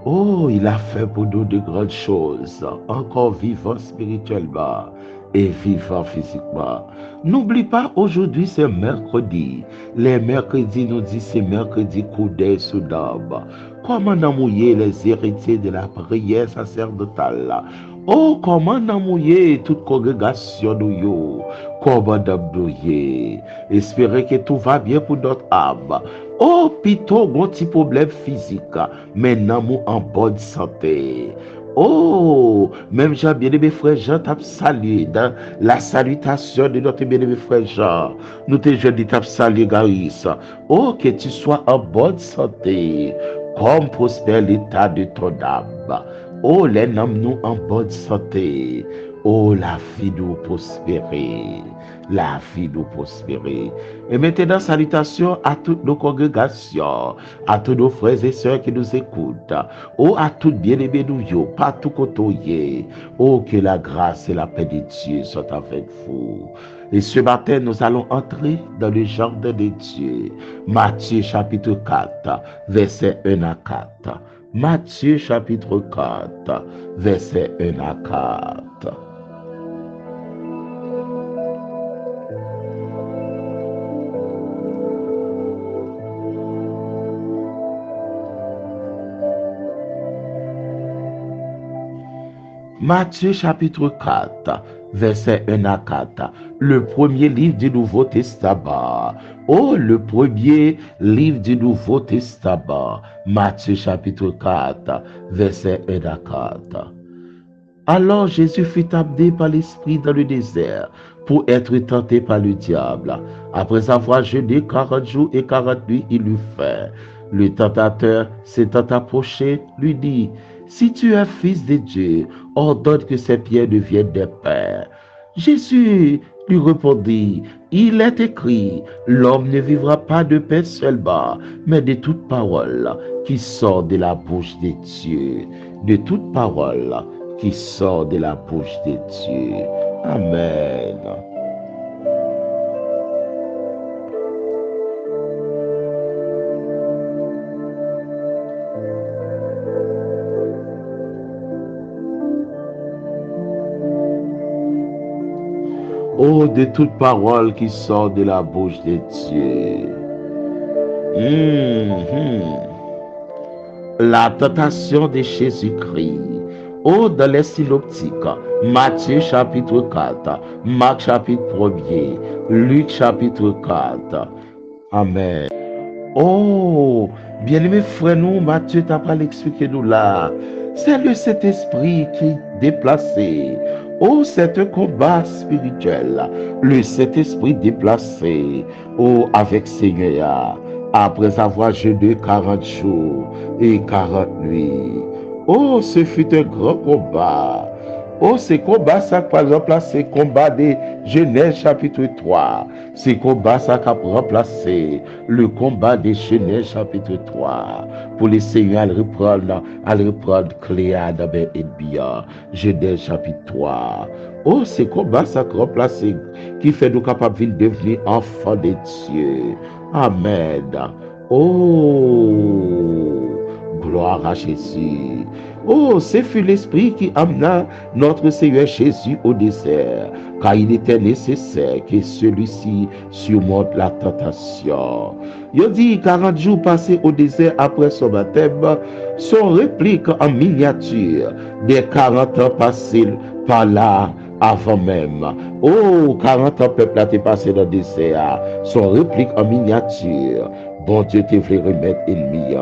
Oh, il a fait pour nous de grandes choses, encore vivant spirituellement et vivant physiquement. N'oublie pas, aujourd'hui c'est mercredi. Les mercredis nous disent c'est mercredi coudé sous d'arbre. Comment n'amouiller les héritiers de la prière sacerdotale? Oh, comment n'amouiller toute congrégation nous yo? Comment n'amouiller? Espérer que tout va bien pour notre âme. Oh, plutôt, gros petit problème physique, mais nous en bonne santé. Oh, même Jean, bien-aimé frère Jean, t'a salué dans la salutation de notre bien-aimé frère Jean. Nous te jeudi t'a salué, Gaïs. Oh, que tu sois en bonne santé, comme prospère l'état de ton âme. Oh, les noms nous en bonne santé. Oh, la vie nous prospérer. La vie nous prospérer. Et maintenant, salutations à toutes nos congrégations, à tous nos frères et sœurs qui nous écoutent. Oh, à toutes bien-aimés nous, yo, partout côtoyer. Oh, que la grâce et la paix de Dieu soient avec vous. Et ce matin, nous allons entrer dans le jardin de Dieu. Matthieu chapitre 4, versets 1 à 4. Matthieu chapitre 4, versets 1 à 4. Matthieu chapitre 4, verset 1 à 4. Le premier livre du Nouveau Testament. Oh, le premier livre du Nouveau Testament. Matthieu chapitre 4, verset 1 à 4. Alors Jésus fut amené par l'Esprit dans le désert pour être tenté par le diable. Après avoir jeûné 40 jours et 40 nuits, il eut faim. Le tentateur s'étant approché, lui dit, si tu es fils de Dieu, ordonne que ces pierres deviennent des pains. Jésus lui répondit, il est écrit, l'homme ne vivra pas de pain seulement, mais de toute parole qui sort de la bouche de Dieu. De toute parole qui sort de la bouche de Dieu. Amen. Oh, de toute parole qui sort de la bouche de Dieu. Mhm. La tentation de Jésus-Christ. Oh, dans les synoptiques, Matthieu chapitre 4, Marc chapitre 1er, Luc chapitre 4. Amen. Oh, bien-aimé frère, nous, Matthieu t'a pas expliqué nous là. C'est le Saint-Esprit qui est déplacé. Oh, c'est un combat spirituel. Le Saint-Esprit déplacé. Oh, avec Seigneur. Après avoir jeûné 40 jours et 40 nuits. Oh, ce fut un grand combat. Oh, ce combat, ça va remplacer le combat de Genèse chapitre 3. Ce combat, ça va remplacer le combat de Genèse chapitre 3. Pour les seigneurs, à reprendre Cléa dans mes ennemis. Genèse chapitre 3. Oh, ce combat, ça va remplacer, qui fait nous capables de devenir enfants de Dieu. Amen. Oh, gloire à Jésus. Oh, ce fut l'Esprit qui amena notre Seigneur Jésus au désert, car il était nécessaire que celui-ci surmonte la tentation. Il dit 40 jours passés au désert après son baptême, son réplique en miniature des 40 ans passés par là avant même. Oh, 40 ans peuple a été passé dans le désert, son réplique en miniature. Bon Dieu te voulait remettre ennemi.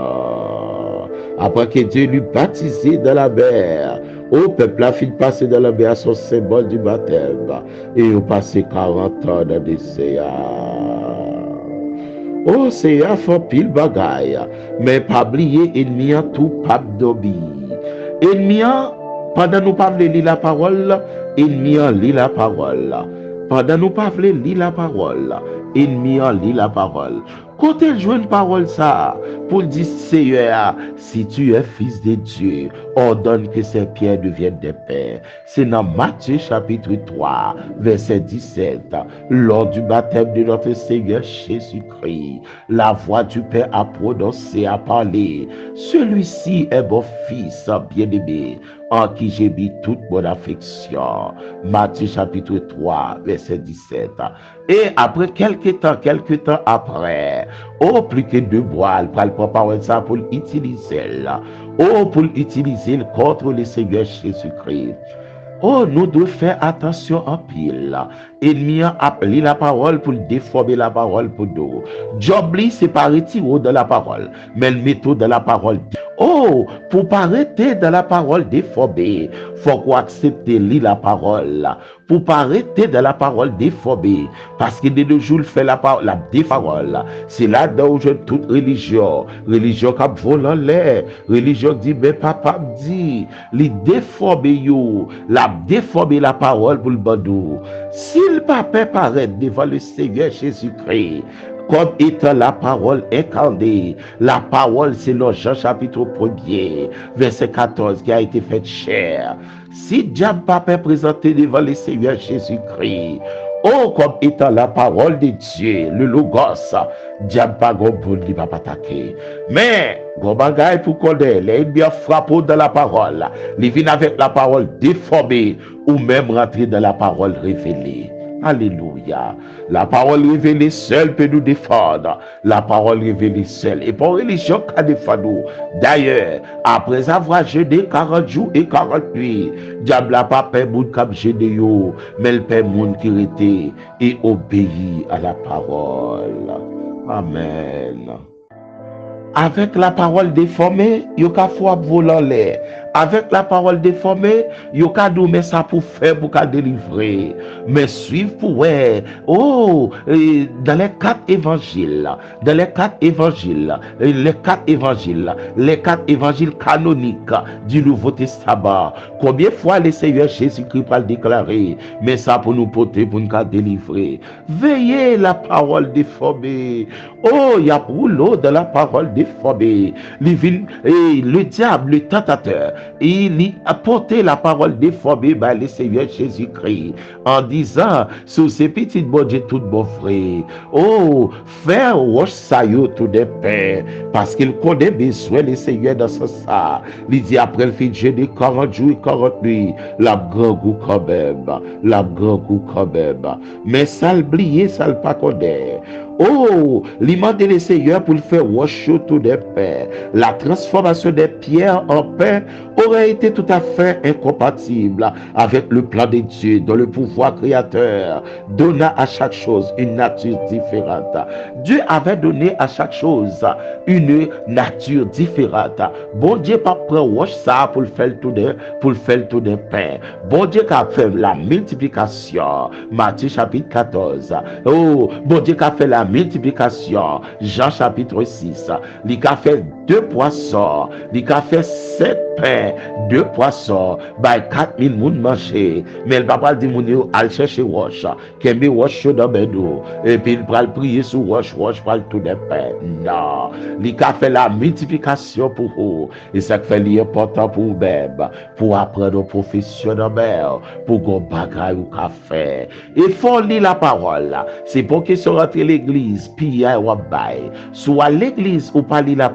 Après que Dieu lui baptisé dans la mer, au peuple a fait passer dans la mer son symbole du baptême. Et il a passé 40 ans dans le désert. Oh, c'est un fait pile bagaille. Mais pas oublier, ennemi a tout pas d'obi. Ennemi a, pendant nous parler de la parole, ennemi a lit la parole. Pendant nous parler de la parole, ennemi a lit la parole. Côté jouer une parole ça, pour dire Seigneur, si tu es fils de Dieu, ordonne que ces pierres deviennent des pains. C'est dans Matthieu chapitre 3, verset 17. Lors du baptême de notre Seigneur Jésus-Christ, la voix du Père a prononcé, a parlé. Celui-ci est mon fils bien-aimé, en qui j'ai mis toute mon affection. Matthieu chapitre 3, verset 17. Et après quelques temps après, oh, plus que 2 mois, elle prend le parole ça pour l'utiliser. Oh, pour l'utiliser contre le Seigneur Jésus-Christ. Oh, nous devons faire attention en pile. Ennemi a appelé la parole pour déformer la parole pour nous. Job c'est pas retirer de la parole, mais le méthode de la parole. Oh, pour pas arrêter de la parole déformée, faut qu'on accepte lire la parole. Pour pas arrêter de la parole déformée, parce que de nos jours fait la déparole. C'est là où je toute religion qui vole en l'air, religion dit mais papa me dit, les déformer yo, la déformer la parole pour le bandou. Si le papa paraît devant le Seigneur Jésus-Christ, comme étant la parole incarnée. La parole, c'est le Jean chapitre 1er, verset 14, qui a été faite chair. Si diable papa présenté devant le Seigneur Jésus-Christ, oh, comme étant la parole de Dieu, le Logos, diable pas bon ne va pas attaquer. Mais, gros bagaille pour connaître, les ennemis frappent dans la parole, les viennent avec la parole déformée, ou même rentrer dans la parole révélée. Alléluia. La parole révélée seule peut nous défendre. La parole révélée seule. Et pour religion qui défend nous. D'ailleurs, après avoir jeûné 40 jours et 40 nuits, diable n'a pas peur moun comme jeûné yo, mais le peur moun qui était et obéit à la parole. Amen. Avec la parole déformée, yo ka foi volant l'air. Avec la parole déformée, yo ka donner ça pour faire pour ka délivrer. Mais suivre pour ouais. Oh, dans les 4 évangiles, les 4 évangiles canoniques du Nouveau Testament. Combien de fois le Seigneur Jésus-Christ va le déclarer, mais ça pour nous porter, pour nous délivrer. Veillez la parole déformée. Oh, il y a pour l'eau de la parole déformée. Le diable, le tentateur, il a porté la parole déformée par le Seigneur Jésus-Christ en disant, sous ces petites bon Dieu tout bon frère, oh, faire wash ça yo tout des paix, parce qu'il connaît besoin le Seigneur dans ce ça. Il dit après le fait de 40 jours et 40 nuits, la grand goût quand même, mais ça l'oublier, ça le pas connaît. Oh, l'image de le Seigneur pour le faire wash tout des paix. La transformation des pierres en pain aurait été tout à fait incompatible avec le plan de Dieu dont le pouvoir créateur donna à chaque chose une nature différente. Dieu avait donné à chaque chose une nature différente. Bon Dieu pas prendre wash ça pour le faire tout des pain. Bon Dieu qui a fait la multiplication. Matthieu chapitre 14. Oh, bon Dieu qui a fait la multiplication. Jean chapitre 6. Il a fait 2 poissons. Il a fait 7 pains, 2 poissons. By 4000 moun manger. Mais le papa dit moun yo al chercher wash. Kembe wash dans bedou. Et puis il va prier sur wash pour tout des pains. Non. Il a fait la multiplication pour vous. Et ça fait l'important pour vous même. Pour apprendre aux professionnels. Pour qu'on bagaille ou café. Il faut lire la parole. C'est pour qu'ils soient rentrés à l'église. Puis ou bail. Soit l'église ou pas lire la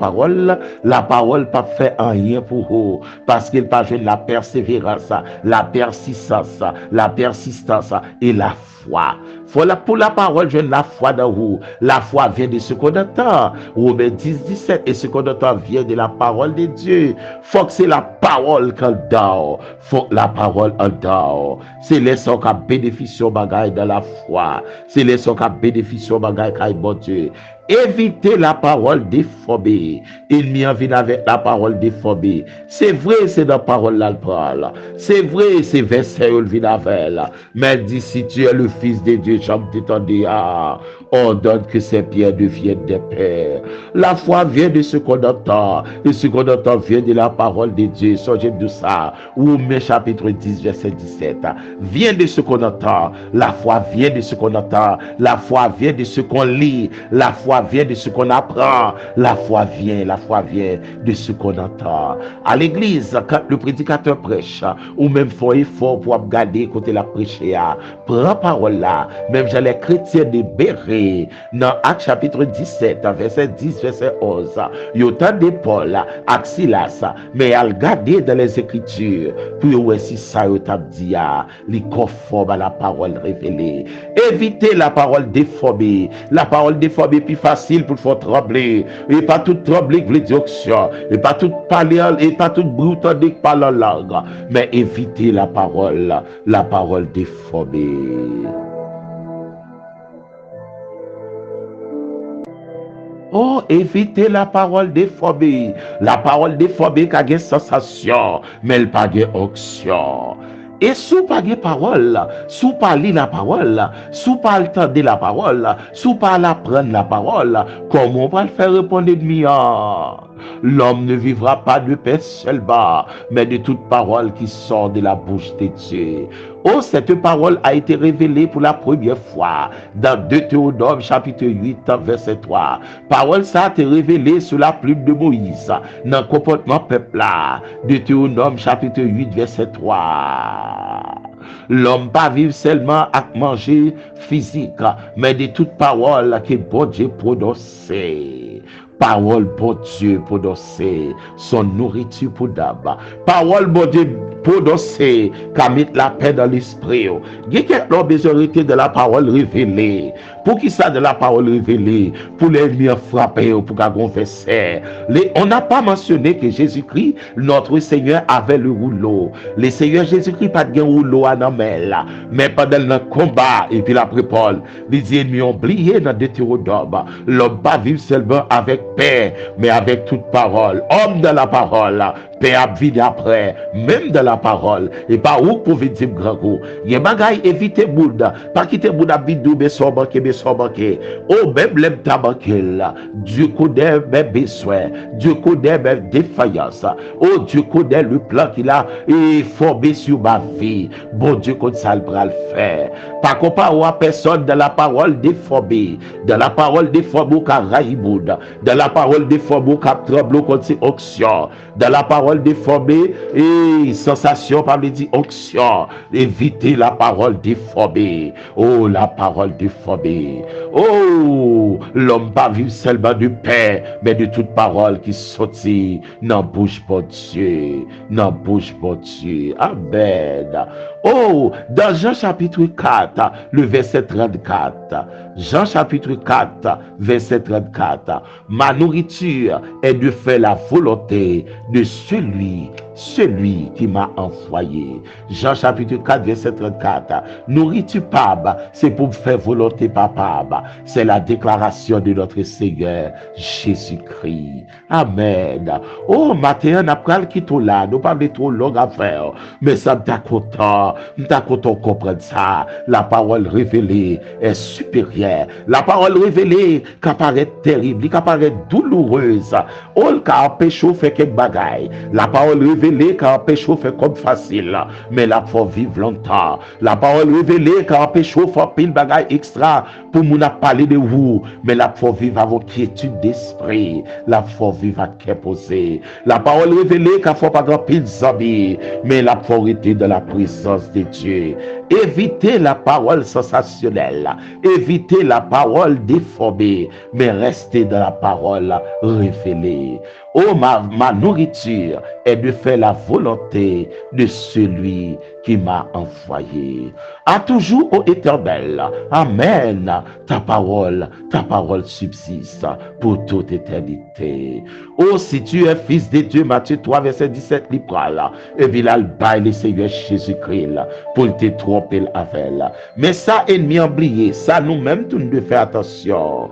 parole pas fait rien pour vous. Parce qu'il pas la persévérance, la persistance et la foi. Pour la parole, je la foi dans vous. La foi vient de ce qu'on entend. Romains 10, 17. Et ce qu'on entend vient de la parole de Dieu. Faut que c'est la parole qu'on donne. Faut que la parole en donne. C'est les gens qui bénéficient au bagage dans la foi. C'est les gens qui bénéficient au bagage qui bon Dieu. Évitez la parole déformée. Il m'y en vient avec la parole déformée. C'est vrai, c'est dans la parole là le parle. C'est vrai, c'est verset il vient avec. Mais dit si tu es le fils de Dieu, j'aime t'étendre. Ordonne que ces pierres deviennent des pères. La foi vient de ce qu'on entend. Et ce qu'on entend vient de la parole de Dieu. Songez de ça. Romains chapitre 10, verset 17. Vient de ce qu'on entend. La foi vient de ce qu'on entend. La foi vient de ce qu'on lit. La foi vient de ce qu'on apprend. La foi vient de ce qu'on entend. À l'église, quand le prédicateur prêche, ou même faut effort pour regarder côté la prêcher, prends parole là. Même j'ai les chrétiens de Béret, dans Actes chapitre 17, verset 10, verset 11, il y a autant de Paul, Silas, mais à regarder dans les Écritures, puis aussi ça, il t'a dit, les conforme à la parole révélée. Évitez la parole déformée. La parole déformée plus facile pour faire trembler. Et pas tout trembler que l'édiction. Et pas tout parler, et pas tout brutal par la langue. Mais évitez la parole déformée. Oh, évitez la parole déformée. La parole déformée qui a une sensation, mais elle n'a pas de onction. Et sous pas de parole, sous pas lire la parole, sous pas entendre la parole, sous pas apprendre la parole, comment on va le faire répondre de mieux? L'homme ne vivra pas de pain seulement, mais de toute parole qui sort de la bouche de Dieu. Oh, cette parole a été révélée pour la première fois dans Deutéronome chapitre 8, verset 3. Parole ça a été révélée sous la plume de Moïse dans le comportement peuple là. Deutéronome chapitre 8, verset 3. L'homme pas vivre seulement à manger physique, mais de toute parole que bon Dieu prononce. Parole bon Dieu prononcer son nourriture pour d'abord. Parole bon Dieu prononcer qui met la paix dans l'esprit. Il y a quelques besoin de la parole révélée. Pour qui ça de la parole révélée? Pour les mieux frapper, pour qu'on confesser. On n'a pas mentionné que Jésus-Christ, notre Seigneur, avait le rouleau. Le Seigneur Jésus-Christ pas de rouleau à nommer. Mais pendant le combat, et puis après Paul, les ennemis ont oublié dans Deutéronome. L'homme pas vivre seulement avec paix, mais avec toute parole. Homme de la parole, paix à vide après, même de la parole. Et pas où pour dire grand coup. Il y a bagaille éviter Bouddha, pas quitter Bouddha bidou, mais sans banquer. Oh, même l'aime ta banquer là. Dieu connaît mes besoins, Dieu connaît mes défaillances. Oh, Dieu connaît le plan qu'il a et formé sur ma vie. Bon Dieu, comme ça, le bras le faire. Pas comparé à personne de la parole déformée, de la parole déformée qu'a raïboud, de la parole déformée qu'a tremblé contre onction, de la parole déformée et sensation par les onction. Évitez la parole déformée. Oh, la parole déformée. Oh, l'homme pas vivre seulement du pain, mais de toute parole qui sortit dans bouche pour Dieu, dans bouche pour Dieu. Amen. Oh, dans Jean chapitre 4, le verset 34. Jean chapitre 4, verset 34. Ma nourriture est de faire la volonté de celui qui m'a envoyé. Jean chapitre 4, verset 34. Nourriture papa, c'est pour faire volonté papa. C'est la déclaration de notre Seigneur Jésus-Christ. Amen. Oh, matin, on a pris le quitte là. Nous parlons trop long à faire. Mais ça me t'a content. Comprendre ça. La parole révélée est supérieure. La parole révélée qui apparaît terrible, qui apparaît douloureuse. Oh, qui empêche de faire quelque bagaille. La parole révélée qui empêche de faire comme facile. Mais la faut vivre longtemps. La parole révélée qui empêche de faire pile bagaille extra pour nous parler de vous. Mais la faut vivre avec quiétude d'esprit. La faut vivre avec cœur posé. La parole révélée qui faut pas grand pile zombie. Mais la faut arrêter de la présence de Dieu. Évitez la parole sensationnelle. Évitez la parole déformée. Mais restez dans la parole révélée. Oh, ma nourriture est de faire la volonté de celui qui m'a envoyé. À toujours, ô Éternel. Amen. Ta parole subsiste pour toute éternité. Oh, si tu es fils de Dieu, Matthieu 3, verset 17, là, et puis là, le bail le Seigneur Jésus-Christ pour te tromper avec. Mais ça, ennemi oublié, ça nous-mêmes, nous devons faire attention.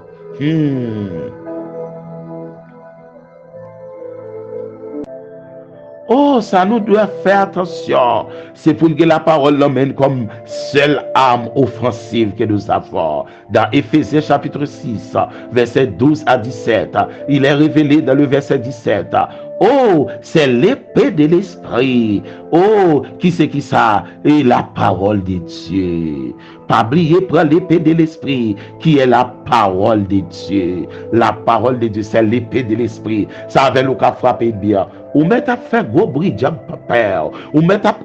Oh, ça nous doit faire attention. C'est pour que la parole l'emmène comme seule arme offensive que nous avons. Dans Éphésiens chapitre 6, verset 12 à 17, il est révélé dans le verset 17. Oh, c'est l'épée de l'esprit. Oh, qui c'est qui ça? Et la parole de Dieu. Pas oublier, prends l'épée de l'esprit, qui est la parole de Dieu. La parole de Dieu, c'est l'épée de l'esprit. Ça avait le cas frappé bien. Ou met à faire gros bruit, diable papa. Ou met à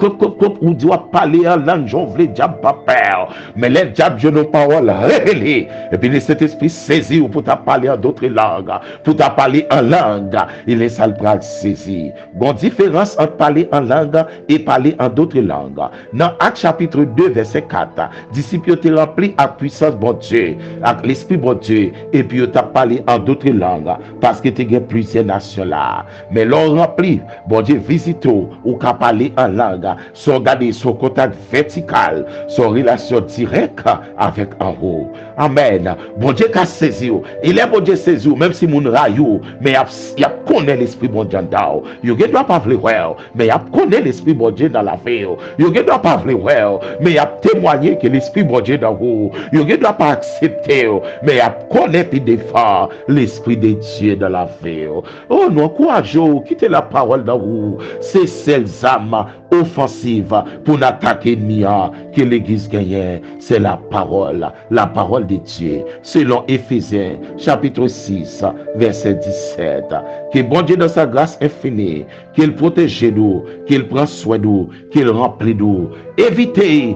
ou doit parler en langue, j'en voulais diable papa. Mais les diables, je n'ai parole révélée. Et puis, cet esprit saisi pour t'a parler en d'autres langues, pour t'a parler en langue. Il est ça le bras saisi. Bon, différence entre parler en langue et parler en d'autres langues. Dans Actes chapitre 2, verset 4, disciples étaient remplis à puissance, bon Dieu, avec l'esprit, bon Dieu, et puis, ils ont parlé en d'autres langues, parce que tu as plusieurs nations là. Mais l'on rempli, bon Dieu, visite ou qu'à parler en langue, son garder son contact vertical, son relation directe avec en haut. Amen. Bon Dieu qu'a saisi, il est bon Dieu saisi, même si mon rayon, mais il connaît l'esprit bon Dieu dans. Il ne doit pas vouloir, mais il connaît l'esprit bon Dieu dans la vie. Il ne doit pas vouloir, mais il a témoigné que l'esprit bon Dieu dans vous. Il ne doit pas accepter, mais il connaît et défend l'esprit de Dieu dans la vie. Oh non, courageux, quittez la parole dans vous. C'est celles âmes offensives pour n'attaquer l'ennemi que l'église gagne. C'est la parole de Dieu. Selon Éphésiens chapitre 6, verset 17. Que bon Dieu dans sa grâce infinie, qu'il protège nous, qu'il prend soin de nous, qu'il remplit nous. Évitez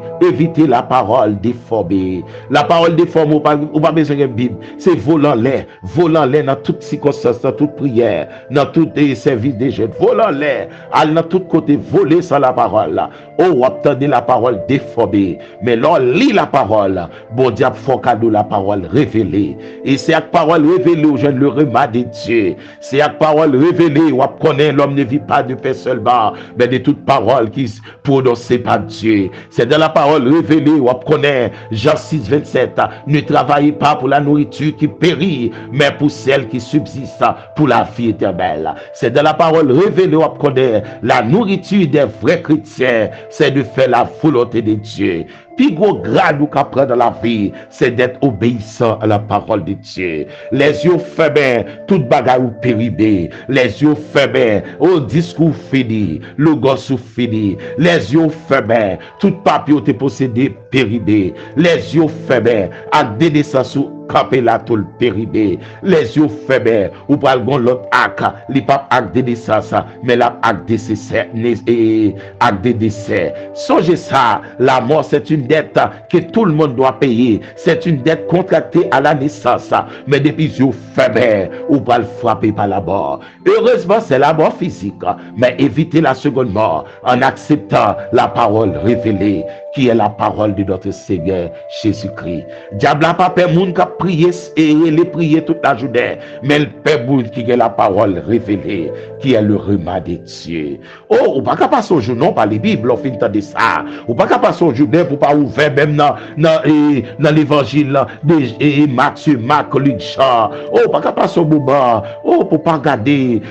la parole déformée. La parole déformée, ou pas besoin de Bible. C'est volant l'air dans toutes circonstances, dans toute prière, dans tous les services des jeunes. Volant l'air, aller dans tous côtés, voler sans la parole. Oh, attendez la parole déformée. Mais l'on lit la parole. Bon Dieu, faut cadeau la parole révélée. Et c'est avec parole révélée où je le remade de Dieu. C'est avec parole révélée où on connaît l'homme ne vit pas de paix seulement, mais de toute parole qui est prononcée par Dieu. C'est dans la parole révélée où on connaît Jean 6, 27. Ne travaillez pas pour la nourriture qui périt, mais pour celle qui subsiste pour la vie éternelle. C'est dans la parole révélée où on connaît la nourriture des vrais chrétiens, c'est de faire la volonté de Dieu. Puis gros grade qu'on prend dans la vie, c'est d'être obéissant à la parole de Dieu. Les yeux fermés, toute bagarre ou péribé. Les yeux fermés, au discours fini, le gosse fini. Les yeux fermés, toute papier ou te possédé péribé. Les yeux fermés, à des naissances camper là tout le péribé, les yeux fermés, ou pas l'autre acte, les pas acte de naissance, mais la acte de décès. Songez ça, la mort c'est une dette que tout le monde doit payer, c'est une dette contractée à la naissance, mais depuis yeux fermés, ou pas le frapper par la mort. Heureusement c'est la mort physique, mais évitez la seconde mort en acceptant la parole révélée, qui est la parole de notre Seigneur Jésus-Christ. Diable n'a pas peur moun qui prier et les prier toute la journée, mais le père moun qui est la parole révélée, qui est le remède de Dieu. Oh, ou pas qu'à passer au jour, non, par les Bibles, on finit de ça. Ou pas qu'à passer au jour, pour pas ouvrir même dans l'évangile de Matthieu, Marc, Luc, Jean. Oh, pas qu'à passer au moment. Oh, pour pas regarder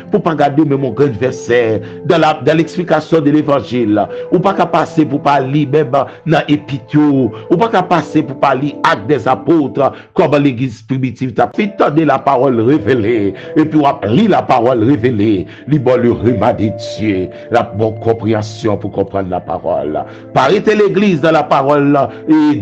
même mon grand verset dans l'explication de l'évangile. Ou pas qu'à passer pour pas lire même dans Épître, ou pas qu'à passer pour parler actes des apôtres, comme l'église primitive, tu as fait entendre la parole révélée, et puis on a lu la parole révélée, le remède de Dieu, la bonne compréhension pour comprendre la parole. Paraît l'église dans la parole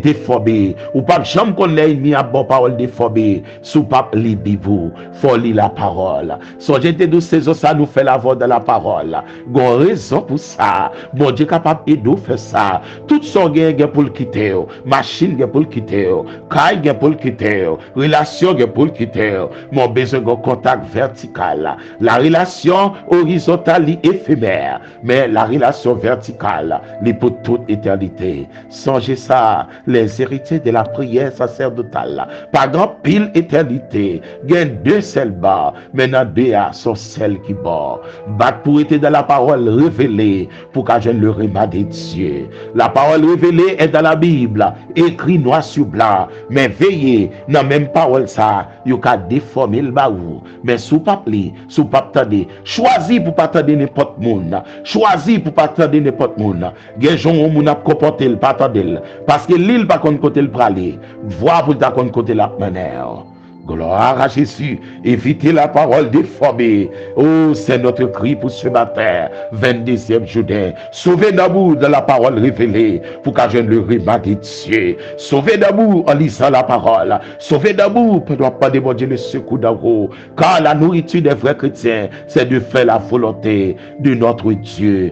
déformée, ou pas jamais qu'on ait mis à bonne parole déformée, sous pas les Bible, faut lire la parole. Songez de saison, ça nous fait la voix de la parole. Gon raison pour ça. Bon Dieu capable de nous faire ça. Tout son gain pour le quitter, machine pour le quitter, caille pour le quitter, relation pour le quitter. Mon besoin de contact vertical. La relation horizontale est éphémère, mais la relation verticale est pour toute éternité. Songez ça, les héritiers de la prière sacerdotale, par grand pile éternité, gagnent deux seuls bas, maintenant deux sont celles qui bord. Battre pour être dans la parole révélée, pour qu'à le remède de Dieu. La parole parole révélée est dans la Bible, écrit noir sur blanc. Mais veillez, dans même parole ça, vous avez déformé le baou. Mais sous pas pli, sous pas tendre, choisis pour pas tendre n'importe monde. Choisis pour pas tendre n'importe monde. Genjon moun a comporter le pas tendre parce que l'île pas kon côté le praler. Voir pour ta kon côté la manière. Gloire à Jésus. Évitez la parole déformée. Oh, c'est notre cri pour ce matin. 22e journée. Sauvez d'amour de la parole révélée pour qu'à je le rebat de Dieu. Sauvez d'amour en lisant la parole. Sauvez d'amour pour ne pas demander le secours d'amour. Car la nourriture des vrais chrétiens, c'est de faire la volonté de notre Dieu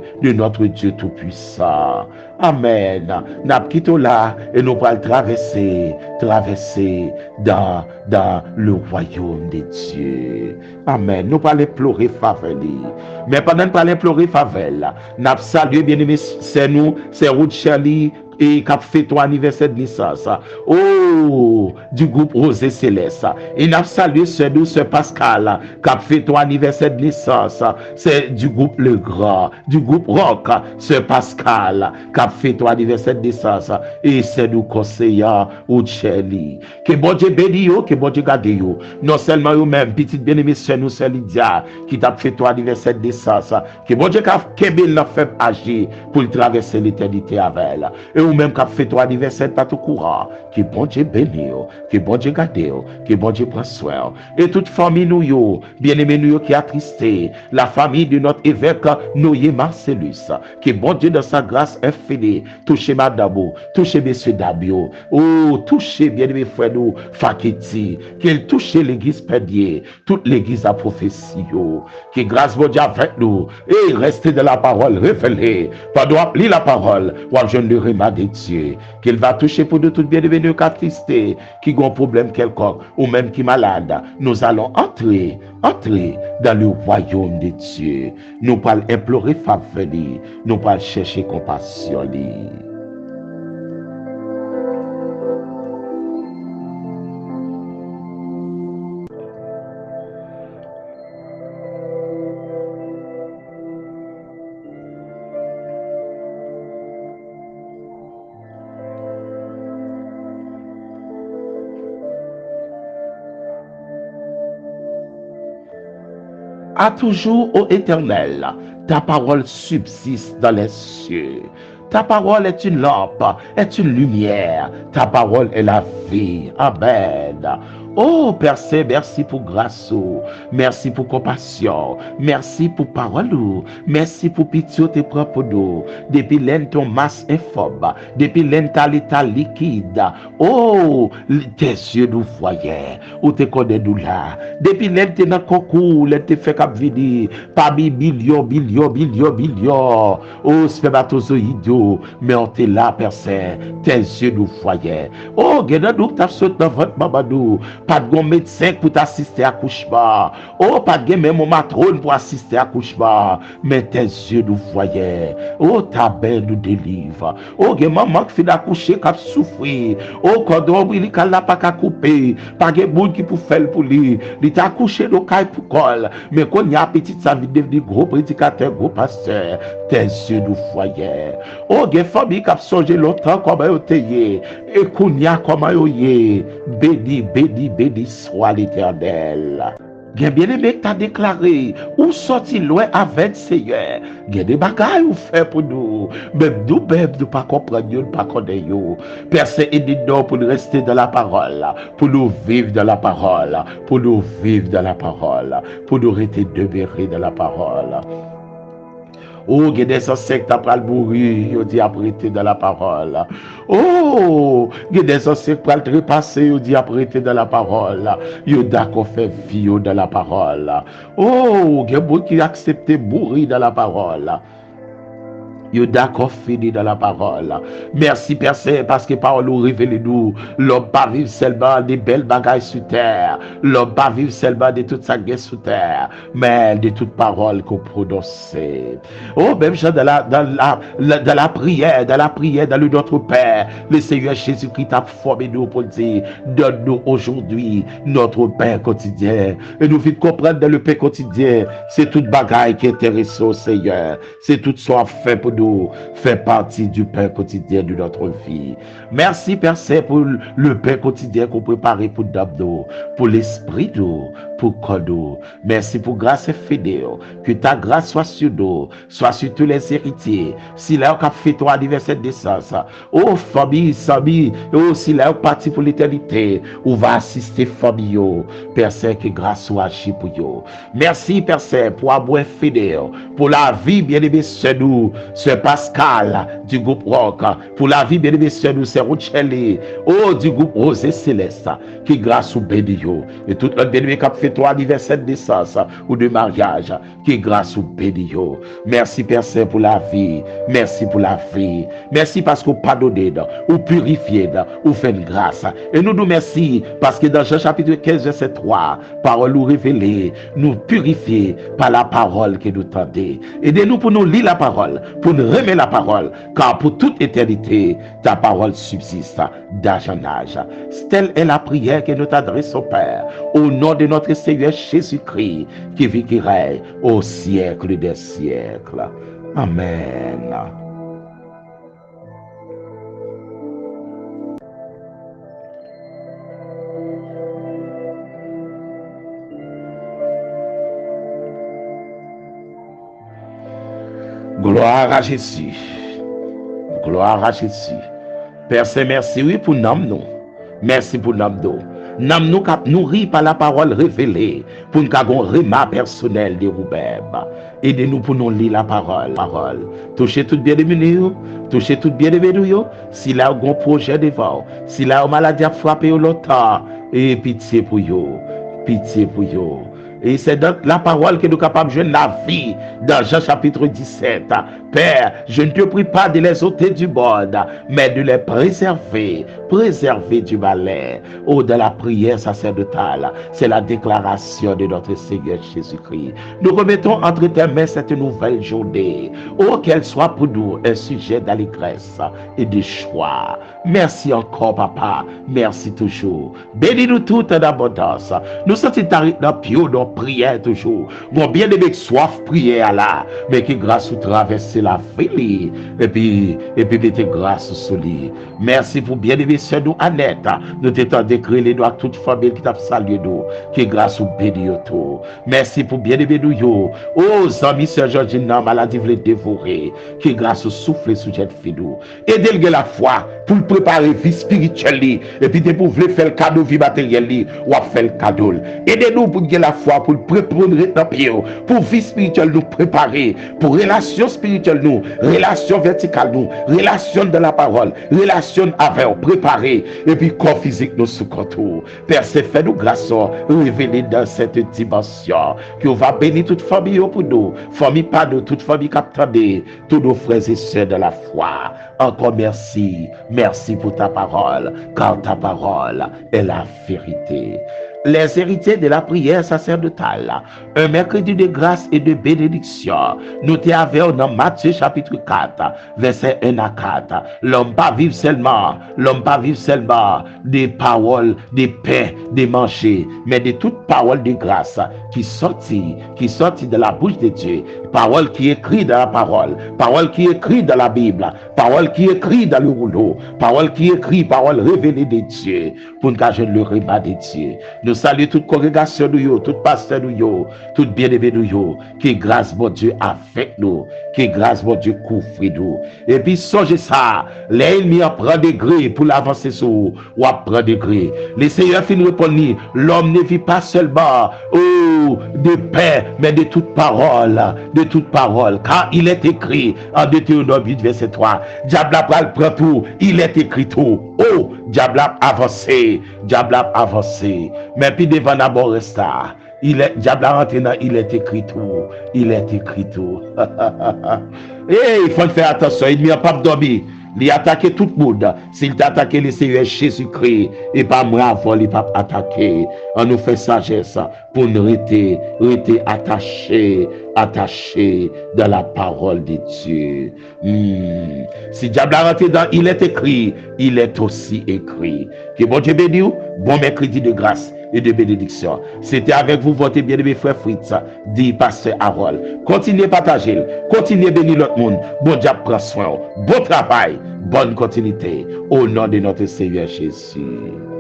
Tout-Puissant. Amen. Nous quittons là et nous allons traverser dans le royaume de Dieu. Amen. Nous allons pleurer faveur. Mais pendant que nous allons pleurer faveur, nous saluons bien aimé, c'est nous, c'est Ruth Shirley et qui a fait ton anniversaire de naissance. Oh, du groupe Rosé Céleste. Et nous saluons ce Pascal qui a fait ton anniversaire de naissance. C'est du groupe Le Grand, du groupe Rock, ce Pascal qui a fait ton anniversaire de naissance. Et c'est nous conseillants ou Chéli. Que bon Dieu bénisse, que bon Dieu garde yo. Non seulement vous-même, petite bien-aimée, c'est nous, c'est Lydia qui t'a fait ton anniversaire de naissance. Que bon Dieu l'a fait agir pour traverser l'éternité avec elle. Et ou même qui a fait ton anniversaire pas tout courant, que bon Dieu bénisse, que bon Dieu garde, que bon Dieu prend soin. Et toute famille nous, bien-aimé nous qui a attristé, la famille de notre évêque Noé Marcellus, que bon Dieu dans sa grâce infinie, touchez Madame, touchez Messieurs Dabio, oh, touchez bien-aimé frère nous, Faketi, qu'il touche l'église pédier, toute l'église à prophétie, que grâce bon Dieu avec nous, et restez de la parole révélée, pendant appeler la parole, ou je ne le remarque de Dieu, qu'il va toucher pour de tout bien-aimé qui attristé, qui a un problème quelconque, ou même qui est malade, nous allons entrer dans le royaume de Dieu. Nous allons implorer faveur, nous allons chercher compassion. À toujours, ô Éternel, ta parole subsiste dans les cieux. Ta parole est une lampe, est une lumière. Ta parole est la vie. Amen. Oh Père Saint, merci pour grâce, merci pour compassion, merci pour parole, merci pour pitié tes propres dos, depuis l'un ton masse informe, depuis l'un ta l'état liquide, oh tes yeux nous voyaient, ou te connais nous là, depuis l'un t'es dans concours, l'un t'es fait cap vidi, parmi billions, oh spermatozoïdes, mais on t'est là Père Saint, tes yeux nous voyaient, oh gardez nous t'as sauté dans votre mamadou. Pas de médecin pour t'assister à l'accouchement. Oh, pas de même mon matrone pour assister à l'accouchement. Mais tes yeux nous voyaient. Oh, ta belle nous délivre. Oh, maman qui fait d'accoucher, qui a souffert. Oh, quand on il n'a pas qu'à couper. Pas de monde qui peut faire pour lui. Il t'a accouché dans le caille pour col. Mais quand il y a petit, ça veut devenir gros prédicateur, gros pasteur. Tes yeux nous voyaient. Oh, il y a famille qui a changé longtemps comme elle était. Et qu'on y a comme elle est. Béni soit l'Éternel. Bien-aimé, t'as déclaré, ou sorti loin avec Seigneur. Gen des bagailles ou fait pour nous. Même nous pas comprendre, nous pas connaître. Père Saint, aide-nous pour nous rester dans la parole, pour nous vivre dans la parole, pour nous vivre dans la parole, pour nous rester demeurés dans la parole. Oh, il y a des anciens qui t'apprennent à mourir, ils disent apprêter dans la parole. Oh, il y a des anciens qui t'apprennent à repasser, ils disent apprêter dans la parole. Ils d'accord faire vie dans la parole. Oh, il y a beaucoup qui acceptent de mourir dans la parole. Yo d'accord fini dans la parole. Merci Père Saint parce que parole nous révèle nous. L'homme pas vivre seulement des belles bagailles sur terre. L'homme pas vivre seulement de toute sa guerre sur terre. Mais de toute parole qu'on prononce. Oh, même dans la prière, dans le Notre Père, le Seigneur Jésus-Christ a formé nous pour dire, donne-nous aujourd'hui notre pain quotidien. Et nous vite comprendre dans le pain quotidien, c'est toute bagaille qui intéresse au Seigneur. C'est tout soit fait pour nous nous fait partie du pain quotidien de notre vie. Merci, Père Saint, pour le pain quotidien qu'on prépare pour d'abdo, pour l'esprit d'eau, pour corps. Merci pour grâce et fidèle. Que ta grâce soit sur nous, soit sur tous les héritiers. Si là, on a fait ton anniversaire de naissance, oh famille, famille, oh si là, on parti pour l'éternité, on va assister famille. Père Saint, que grâce soit agir pour vous. Merci, Père Saint, pour avoir fidèle, pour la vie, bien-aimé, c'est nous, c'est Pascal du groupe Rock, pour la vie, bien-aimé, c'est nous, c'est Rochelle, oh, du groupe Rose et Céleste, qui grâce ou béni, et tout notre bien-aimé qui a fait ton anniversaire de naissance ou de mariage, qui grâce ou béni. Merci, Père Saint, pour la vie, merci pour la vie, merci parce qu'on pardonne, ou purifié, ou fait une grâce, et nous merci parce que dans Jean chapitre 15, verset 3, parole nous révélée, nous purifier par la parole que nous tendez. Aidez-nous pour nous lire la parole, pour nous remettre la parole, car pour toute éternité, ta parole subsiste d'âge en âge. Telle est la prière que nous t'adressons, Père, au nom de notre Seigneur Jésus-Christ, qui vit, qui règne au siècle des siècles. Amen. Gloire à Jésus. Gloire à Jésus. Père Saint, merci oui pour nous. Merci pour nous. Nous cap nourri par la parole révélée pour nous avons remas personnel de vous-même. Aidez-nous pour nous lire la parole. Touchez tout bien aimé, touchez tout bien aimé nous. Si là un projet devant, si là une maladie a frappé longtemps, et pitié pour vous. Pitié pour vous. Et c'est dans la parole que nous sommes capables de jouer la vie dans Jean chapitre 17. Père, je ne te prie pas de les ôter du monde, mais de les préserver du malheur. Oh, dans la prière sacerdotale, c'est la déclaration de notre Seigneur Jésus-Christ. Nous remettons entre tes mains cette nouvelle journée. Oh, qu'elle soit pour nous un sujet d'allégresse et de joie. Merci encore, Papa. Merci toujours. Bénis-nous toutes en abondance. Nous sommes dans Pio, dans prière toujours. Mon bien-aimé soif prière là, mais qui grâce au traverser la vie et puis mettez grâce sur lui. Merci pour bien-aimé sœur nous Annette. Nous t'étendons d'écrire les doigts toute famille qui t'a salué nous, qui grâce au béni tout. Merci pour bien-aimé nous yo. Oh, amis sœur Georgine, maladie voulait dévorer, qui grâce au souffle sous cette fille nous. Aidez-le la foi pour le préparer vie spirituelle et puis de pour faire le cadeau vie matérielle ou faire le cadeau. Aidez-nous pour gagner la foi pour le préparer dans pied pour vie spirituelle nous préparer pour relation spirituelle nous, relation verticale nous, relation de la parole, relation avec préparer et puis corps physique nous sous contour. Père, c'est fait nous grâce révéler dans cette dimension que on va bénir toute famille pour nous, famille pas de toute famille captée, tous nos frères et sœurs de la foi. Encore merci. Merci pour ta parole, car ta parole est la vérité. Les héritiers de la prière sacerdotale, un mercredi de grâce et de bénédiction. Nous t'avons dans Matthieu chapitre 4, verset 1 à 4. L'homme pas vivre seulement des paroles, des pains, des manger, mais de toute parole de grâce qui sortit de la bouche de Dieu. Parole qui écrit dans la parole qui écrit dans la Bible, parole qui écrit dans le rouleau, parole qui écrit, parole révélée de Dieu, pour nous cacher le repas de Dieu. Nous saluons toute congrégation nous, tout pasteur nous, tout bien-aimé nous, qui grâce mon Dieu avec nous, qui grâce mon Dieu couvre nous. Et puis songez ça, l'ennemi prend des grés pour l'avancer sur ou prend des grés. Le Seigneur finit répondre, l'homme ne vit pas seulement de pain, mais de toute parole, car il est écrit en Deutéronome 8 verset 3, diable a prend tout, il est écrit tout. Oh, diable a avancé, mais puis devant d'abord resta. Diable a rentré dans, il est écrit tout. Il faut faire attention, il n'y a pas dormir. Il attaquer tout le monde. S'il t'attaque le Seigneur Jésus-Christ, et pas moi avant, il pas attaquer. On nous fait sagesse pour nous rester attachés dans la parole de Dieu. Si diable a rentré dans, il est écrit, il est aussi écrit. Que bon Dieu bénisse, bon mercredi de grâce et de bénédiction. C'était avec vous, votre bien-aimé frère Fritz, dit pasteur Harold. Continuez à partager, continuez à bénir l'autre monde. Bon Dieu prend soin. Bon travail, bonne continuité. Au nom de notre Seigneur Jésus.